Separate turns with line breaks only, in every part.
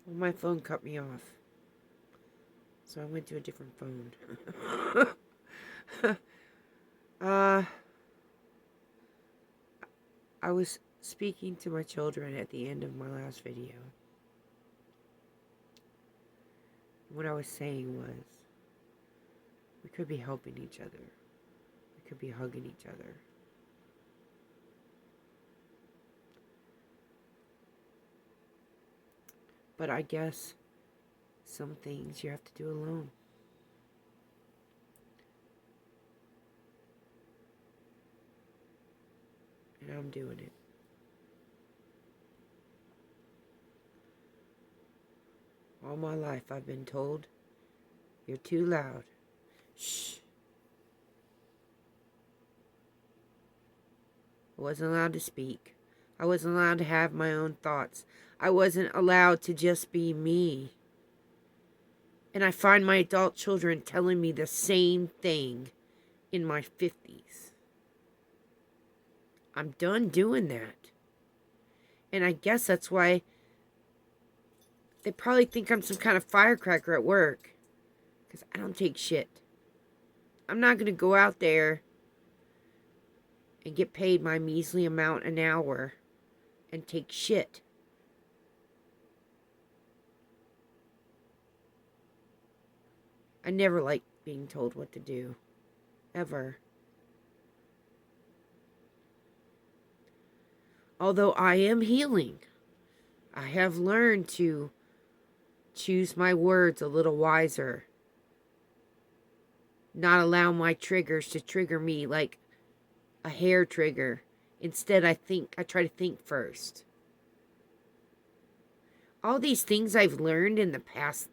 Well, my phone cut me off, so I went to a different phone. uh, I was speaking to my children at the end of my last video. What I was saying was, we could be helping each other. We could be hugging each other. But I guess some things you have to do alone. And I'm doing it. All my life I've been told, you're too loud. Shh. I wasn't allowed to speak. I wasn't allowed to have my own thoughts. I wasn't allowed to just be me. And I find my adult children telling me the same thing in my 50s. I'm done doing that. And I guess that's why they probably think I'm some kind of firecracker at work. Because I don't take shit. I'm not going to go out there and get paid my measly amount an hour and take shit. I never liked being told what to do. Ever. Although I am healing, I have learned to choose my words a little wiser. Not allow my triggers to trigger me like a hair trigger. Instead, I try to think first. All these things I've learned in the past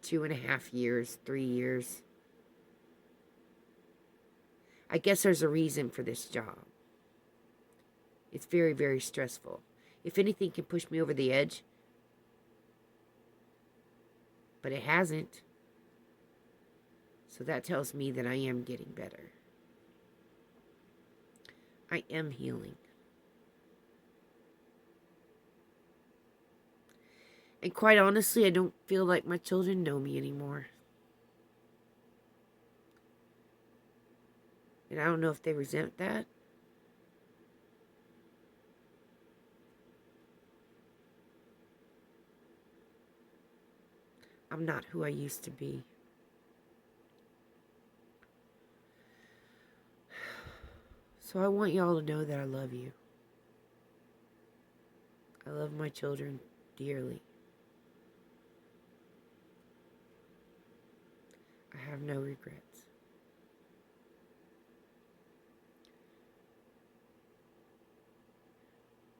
2.5 years, 3 years. I guess there's a reason for this job. It's very, very stressful. If anything can push me over the edge, but it hasn't. So that tells me that I am getting better. I am healing. And quite honestly, I don't feel like my children know me anymore. And I don't know if they resent that. I'm not who I used to be. So I want y'all to know that I love you. I love my children dearly. I have no regrets.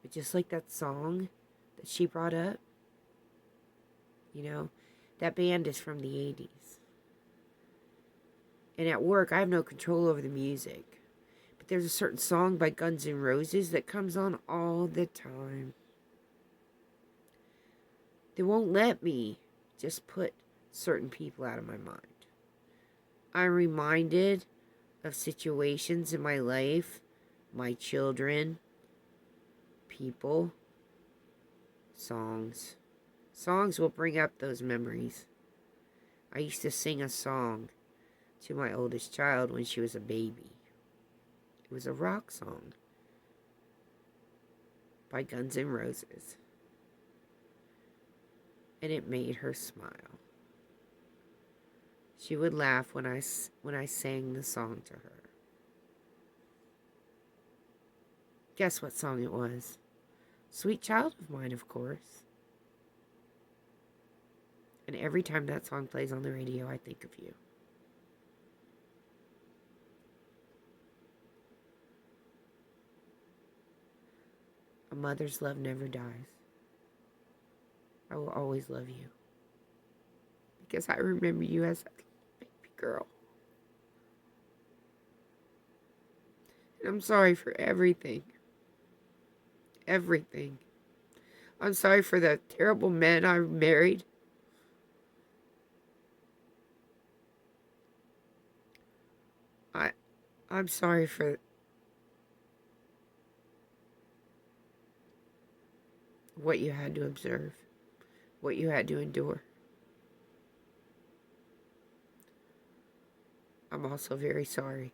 But just like that song that she brought up, you know, that band is from the 80s. And at work, I have no control over the music. But there's a certain song by Guns N' Roses that comes on all the time. They won't let me just put certain people out of my mind. I'm reminded of situations in my life, my children, people, songs. Songs will bring up those memories. I used to sing a song to my oldest child when she was a baby. It was a rock song by Guns N' Roses. And it made her smile. She would laugh when I sang the song to her. Guess what song it was? Sweet Child of Mine, of course. And every time that song plays on the radio, I think of you. A mother's love never dies. I will always love you. Because I remember you as a baby girl. And I'm sorry for everything. Everything. I'm sorry for the terrible men I married. I'm sorry for what you had to observe. what you had to endure. I'm also very sorry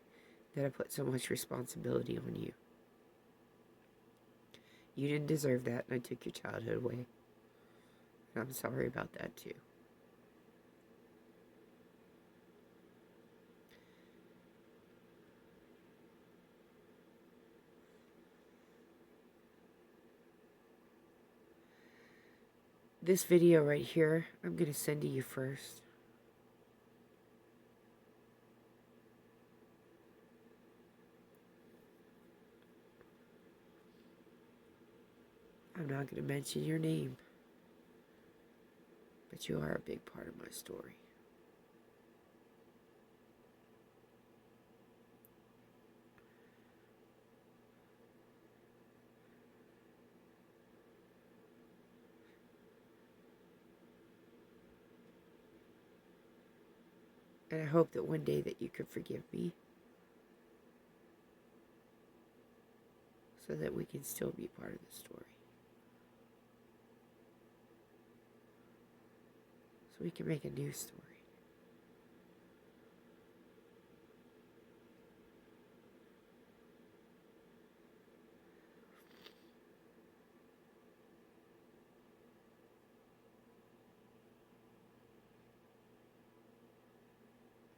that I put so much responsibility on you. You didn't deserve that, and I took your childhood away. And I'm sorry about that, too. This video right here, I'm going to send to you first. I'm not going to mention your name, but you are a big part of my story. And I hope that one day that you could forgive me so that we can still be part of the story. So we can make a new story.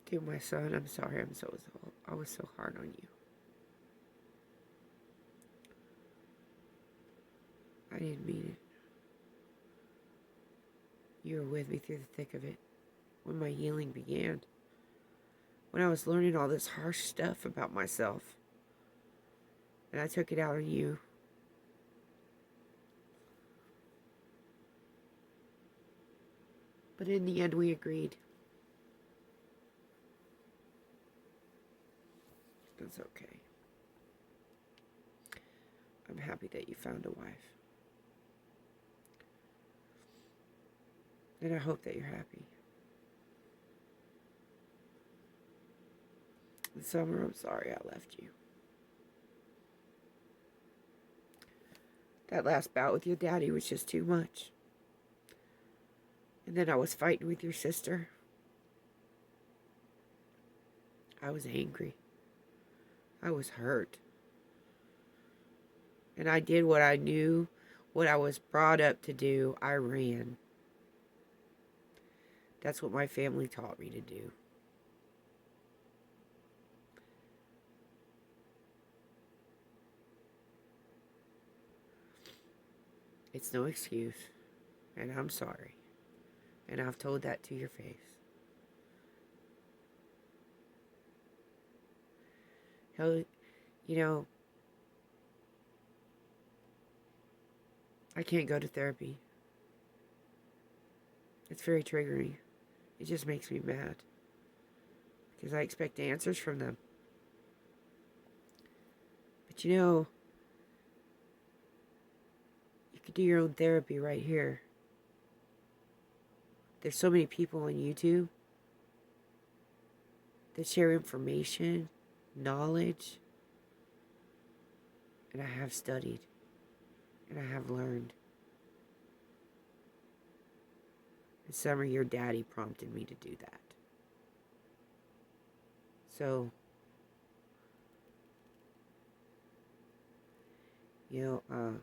To my son, I'm sorry I was so hard on you. I didn't mean it. You were with me through the thick of it when my healing began. When I was learning all this harsh stuff about myself. And I took it out on you. But in the end, we agreed. It's okay. I'm happy that you found a wife. And I hope that you're happy. In summer, I'm sorry I left you. That last bout with your daddy was just too much. And then I was fighting with your sister. I was angry. I was hurt. And I did what I knew, what I was brought up to do. I ran. That's what my family taught me to do. It's no excuse. And I'm sorry. And I've told that to your face. Hell, you know, I can't go to therapy. It's very triggering. It just makes me mad. Because I expect answers from them. But you know, you could do your own therapy right here. There's so many people on YouTube that share information, knowledge, and I have studied, and I have learned. And Summer, your daddy prompted me to do that. So, you know,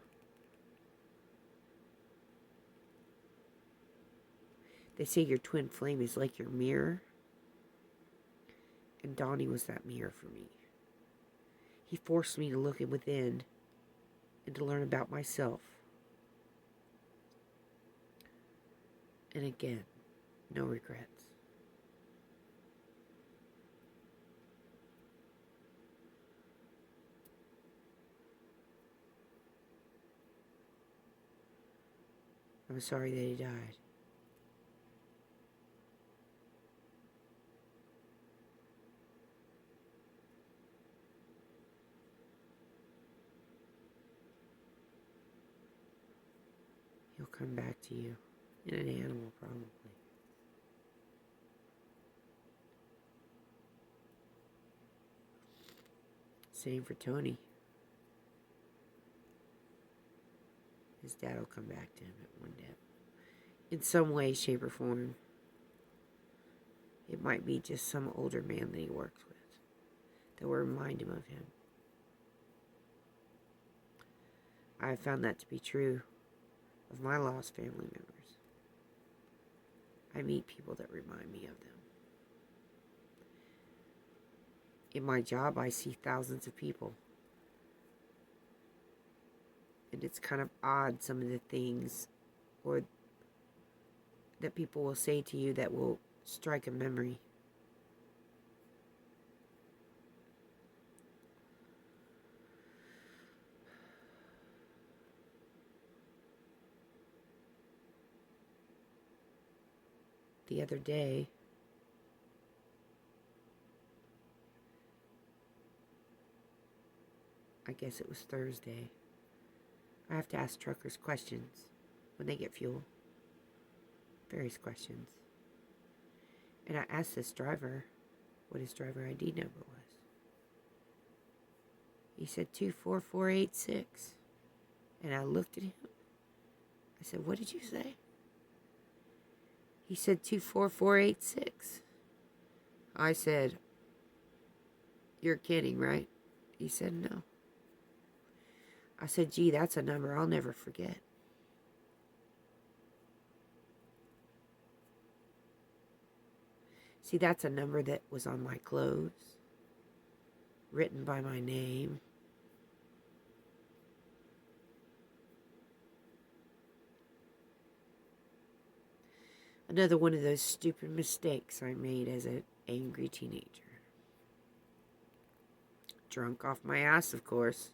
they say your twin flame is like your mirror. And Donnie was that mirror for me. He forced me to look within and to learn about myself. And again, no regrets. I'm sorry that he died. He'll come back to you in an animal, probably. Same for Tony. His dad will come back to him at one day. in some way, shape, or form. It might be just some older man that he works with that will remind him of him. I have found that to be true of my lost family members. I meet people that remind me of them. In my job, I see thousands of people. And it's kind of odd, some of the things or that people will say to you that will strike a memory. The other day, I guess it was Thursday, I have to ask truckers questions when they get fuel. Various questions. And I asked this driver what his driver ID number was. He said 24486. And I looked at him. I said, "What did you say?" He said 24486. I said, "You're kidding, right?" He said, "No." I said, "Gee, that's a number I'll never forget." See, that's a number that was on my clothes, written by my name. Another one of those stupid mistakes I made as an angry teenager. Drunk off my ass, of course.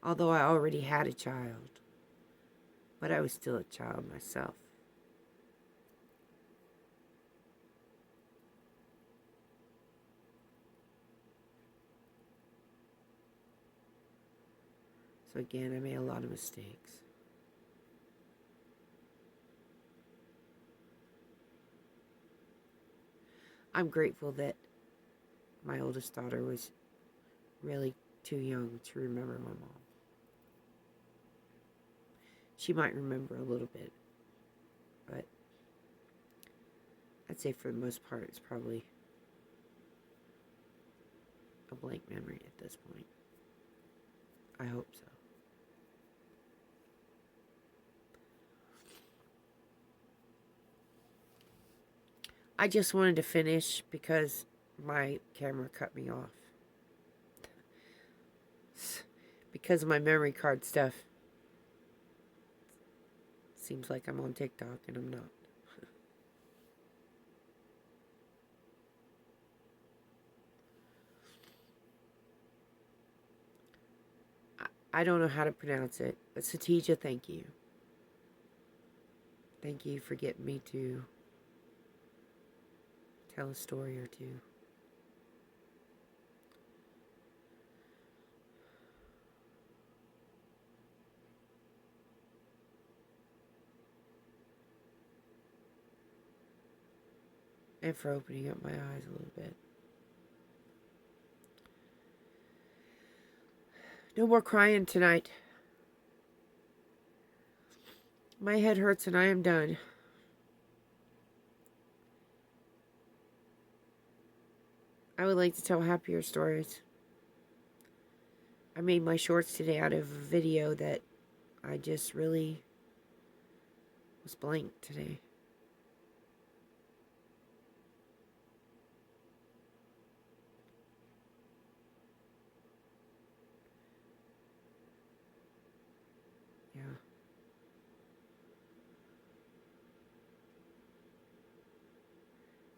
Although I already had a child, but I was still a child myself. So again, I made a lot of mistakes. I'm grateful that my oldest daughter was really too young to remember my mom. She might remember a little bit, but I'd say for the most part it's probably a blank memory at this point. I hope so. I just wanted to finish because my camera cut me off. Because of my memory card stuff. Seems like I'm on TikTok and I'm not. I don't know how to pronounce it, but Satija, thank you. Thank you for getting me to tell a story or two. And for opening up my eyes a little bit. No more crying tonight. My head hurts and I am done. I would like to tell happier stories. I made my shorts today out of a video that I just really was blank today. Yeah.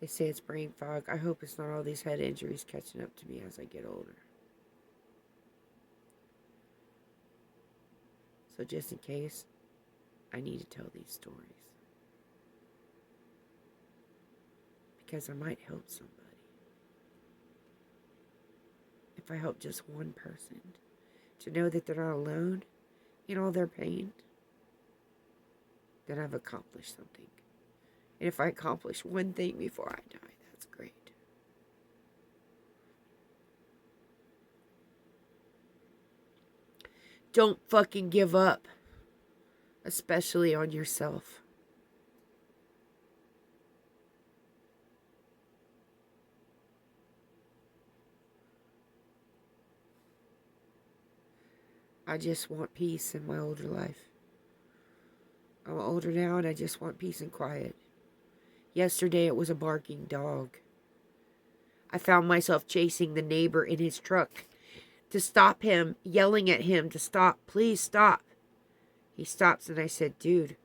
They say it's brain fog. I hope it's not all these head injuries catching up to me as I get older. So just in case, I need to tell these stories. Because I might help somebody. If I help just one person to know that they're not alone in all their pain, then I've accomplished something. And if I accomplish one thing before I die, that's great. don't fucking give up. Especially on yourself. I just want peace in my older life. I'm older now and I just want peace and quiet. Yesterday it was a barking dog. I found myself chasing the neighbor in his truck to stop him, yelling at him to stop. Please stop. He stops and I said, dude,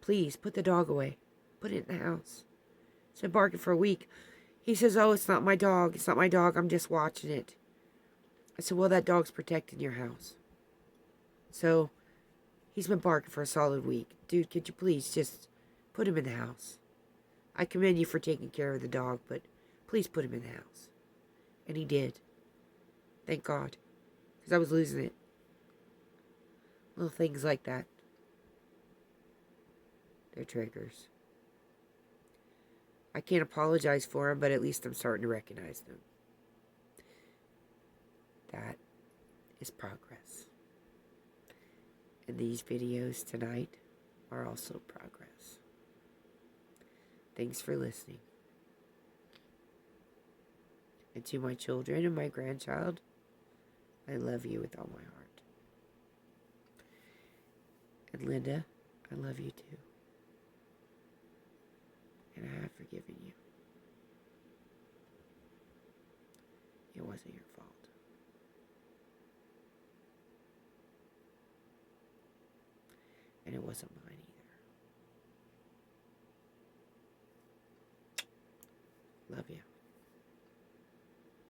please put the dog away. Put it in the house. It's been barking for a week. He says, oh, it's not my dog. It's not my dog. I'm just watching it. I said, well, that dog's protecting your house. So he's been barking for a solid week. Dude, could you please just put him in the house? I commend you for taking care of the dog, but please put him in the house. And he did. Thank God. Because I was losing it. Little things like that. They're triggers. I can't apologize for them, but at least I'm starting to recognize them. That is progress. And these videos tonight are also progress. Thanks for listening. And to my children and my grandchild, I love you with all my heart. And Linda, I love you too. And I have forgiven you. It wasn't your fault. And it wasn't mine either. Love you.